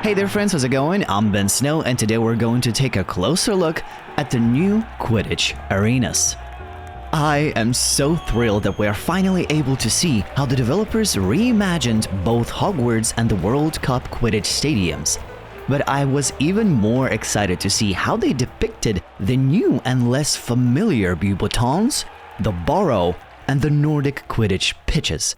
Hey there friends, how's it going? I'm Ben Snow and today we're going to take a closer look at the new Quidditch Arenas. I am so thrilled that we are finally able to see how the developers reimagined both Hogwarts and the World Cup Quidditch stadiums. But I was even more excited to see how they depicted the new and less familiar Beauxbatons, the Burrow, and the Nordic Quidditch pitches.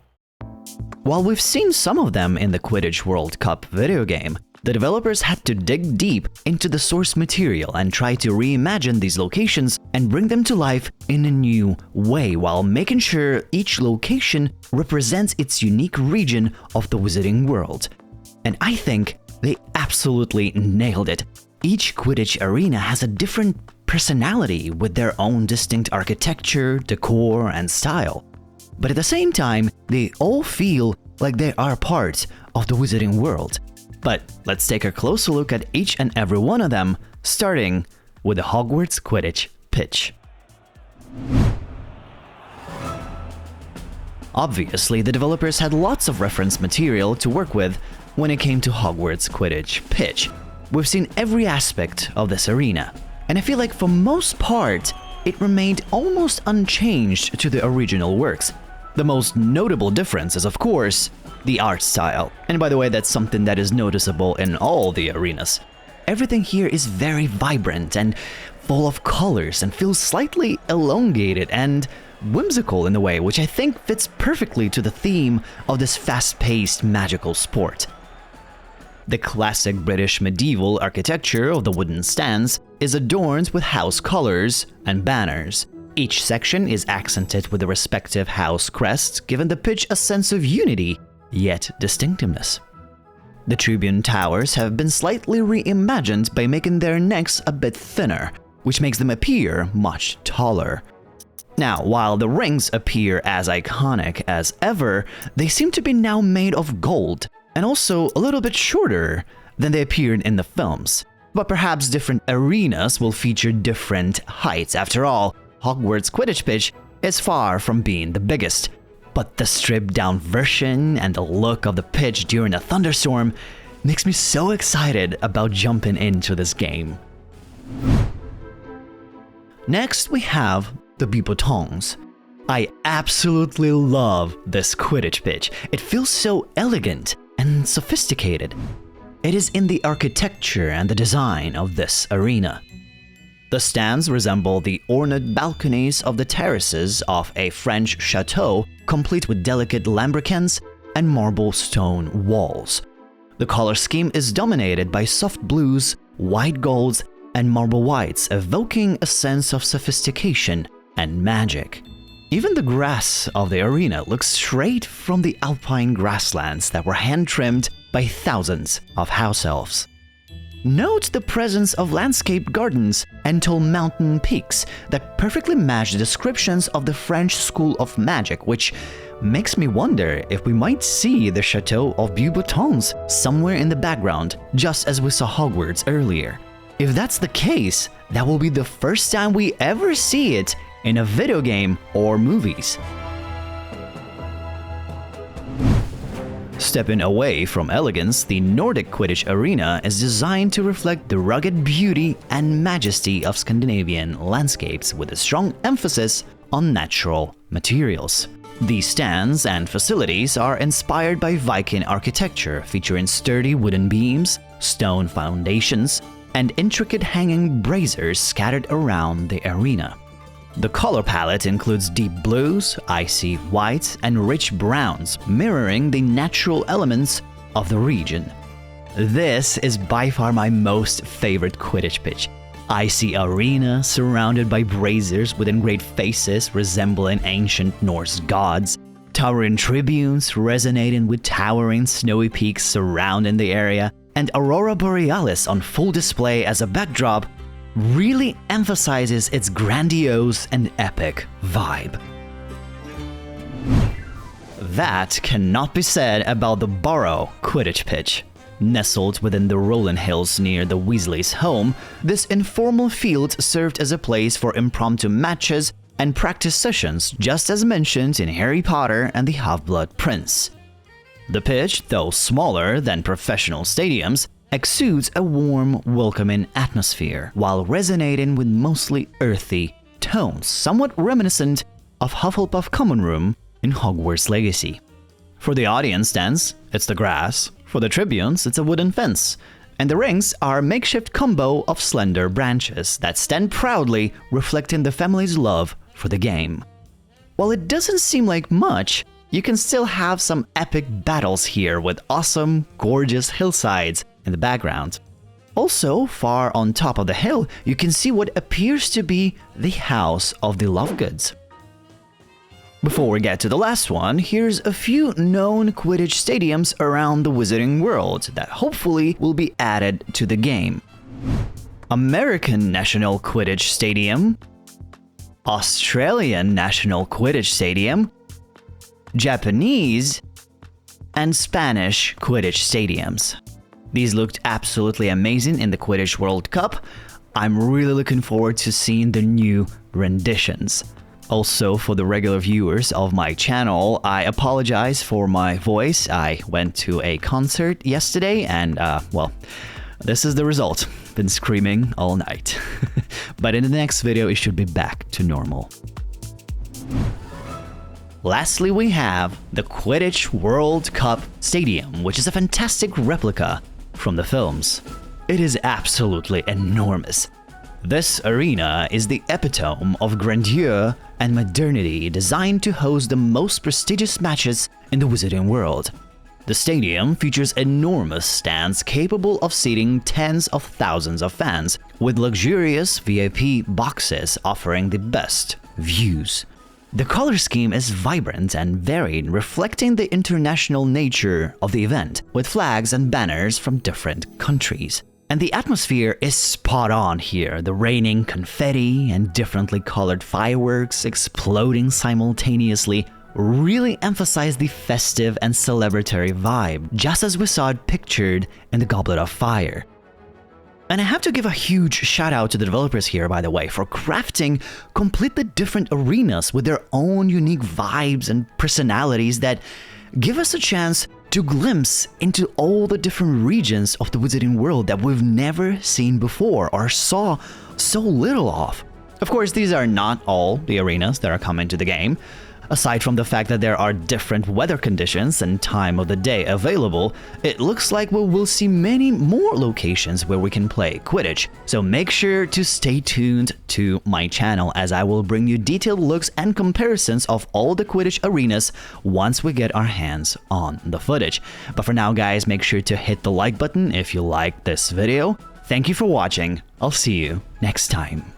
While we've seen some of them in the Quidditch World Cup video game, the developers had to dig deep into the source material and try to reimagine these locations and bring them to life in a new way while making sure each location represents its unique region of the wizarding world. And I think they absolutely nailed it. Each Quidditch arena has a different personality with their own distinct architecture, decor, and style. But at the same time, they all feel like they are part of the wizarding world. But let's take a closer look at each and every one of them, starting with the Hogwarts Quidditch Pitch. Obviously, the developers had lots of reference material to work with when it came to Hogwarts Quidditch Pitch. We've seen every aspect of this arena, and I feel like for most part, it remained almost unchanged to the original works. The most notable difference is, of course, the art style. And by the way, that's something that is noticeable in all the arenas. Everything here is very vibrant and full of colors and feels slightly elongated and whimsical in a way, which I think fits perfectly to the theme of this fast-paced magical sport. The classic British medieval architecture of the wooden stands is adorned with house colors and banners. Each section is accented with the respective house crest, giving the pitch a sense of unity, yet distinctiveness. The tribune towers have been slightly reimagined by making their necks a bit thinner, which makes them appear much taller. Now, while the rings appear as iconic as ever, they seem to be now made of gold, and also a little bit shorter than they appeared in the films. But perhaps different arenas will feature different heights. After all, Hogwarts Quidditch Pitch is far from being the biggest. But the stripped-down version and the look of the pitch during a thunderstorm makes me so excited about jumping into this game. Next, we have the Beauxbatons. I absolutely love this Quidditch pitch. It feels so elegant and sophisticated. It is in the architecture and the design of this arena. The stands resemble the ornate balconies of the terraces of a French chateau, complete with delicate lambrequins and marble stone walls. The color scheme is dominated by soft blues, white golds, and marble whites, evoking a sense of sophistication and magic. Even the grass of the arena looks straight from the alpine grasslands that were hand-trimmed by thousands of house elves. Note the presence of landscape gardens and tall mountain peaks that perfectly match the descriptions of the French School of Magic, which makes me wonder if we might see the Chateau of Beauxbatons somewhere in the background, just as we saw Hogwarts earlier. If that's the case, that will be the first time we ever see it in a video game or movies. Stepping away from elegance, the Nordic Quidditch Arena is designed to reflect the rugged beauty and majesty of Scandinavian landscapes with a strong emphasis on natural materials. These stands and facilities are inspired by Viking architecture, featuring sturdy wooden beams, stone foundations, and intricate hanging braziers scattered around the arena. The color palette includes deep blues, icy whites, and rich browns, mirroring the natural elements of the region. This is by far my most favorite Quidditch pitch. Icy arena surrounded by braziers with engraved faces resembling ancient Norse gods, towering tribunes resonating with towering snowy peaks surrounding the area, and Aurora Borealis on full display as a backdrop really emphasizes its grandiose and epic vibe. That cannot be said about the Burrow Quidditch Pitch. Nestled within the rolling hills near the Weasleys' home, this informal field served as a place for impromptu matches and practice sessions, just as mentioned in Harry Potter and the Half-Blood Prince. The pitch, though smaller than professional stadiums, exudes a warm, welcoming atmosphere while resonating with mostly earthy tones, somewhat reminiscent of Hufflepuff Common Room in Hogwarts Legacy. For the audience stands, it's the grass. For the tribunes, it's a wooden fence. And the rings are a makeshift combo of slender branches that stand proudly, reflecting the family's love for the game. While it doesn't seem like much, you can still have some epic battles here with awesome, gorgeous hillsides in the background. Also, far on top of the hill, you can see what appears to be the House of the Lovegoods. Before we get to the last one, here's a few known Quidditch stadiums around the Wizarding World that hopefully will be added to the game. American National Quidditch Stadium, Australian National Quidditch Stadium, Japanese, and Spanish Quidditch stadiums. These looked absolutely amazing in the Quidditch World Cup. I'm really looking forward to seeing the new renditions. Also, for the regular viewers of my channel, I apologize for my voice. I went to a concert yesterday and, well, this is the result. Been screaming all night. But in the next video, it should be back to normal. Lastly, we have the Quidditch World Cup Stadium, which is a fantastic replica from the films. It is absolutely enormous. This arena is the epitome of grandeur and modernity, designed to host the most prestigious matches in the Wizarding world. The stadium features enormous stands capable of seating tens of thousands of fans, with luxurious VIP boxes offering the best views. The color scheme is vibrant and varied, reflecting the international nature of the event, with flags and banners from different countries. And the atmosphere is spot on here, the raining confetti and differently colored fireworks exploding simultaneously really emphasize the festive and celebratory vibe, just as we saw it pictured in the Goblet of Fire. And I have to give a huge shout out to the developers here, by the way, for crafting completely different arenas with their own unique vibes and personalities that give us a chance to glimpse into all the different regions of the Wizarding world that we've never seen before or saw so little of. Of course, these are not all the arenas that are coming to the game. Aside from the fact that there are different weather conditions and time of the day available, it looks like we will see many more locations where we can play Quidditch. So make sure to stay tuned to my channel as I will bring you detailed looks and comparisons of all the Quidditch arenas once we get our hands on the footage. But for now, guys, make sure to hit the like button if you liked this video. Thank you for watching. I'll see you next time.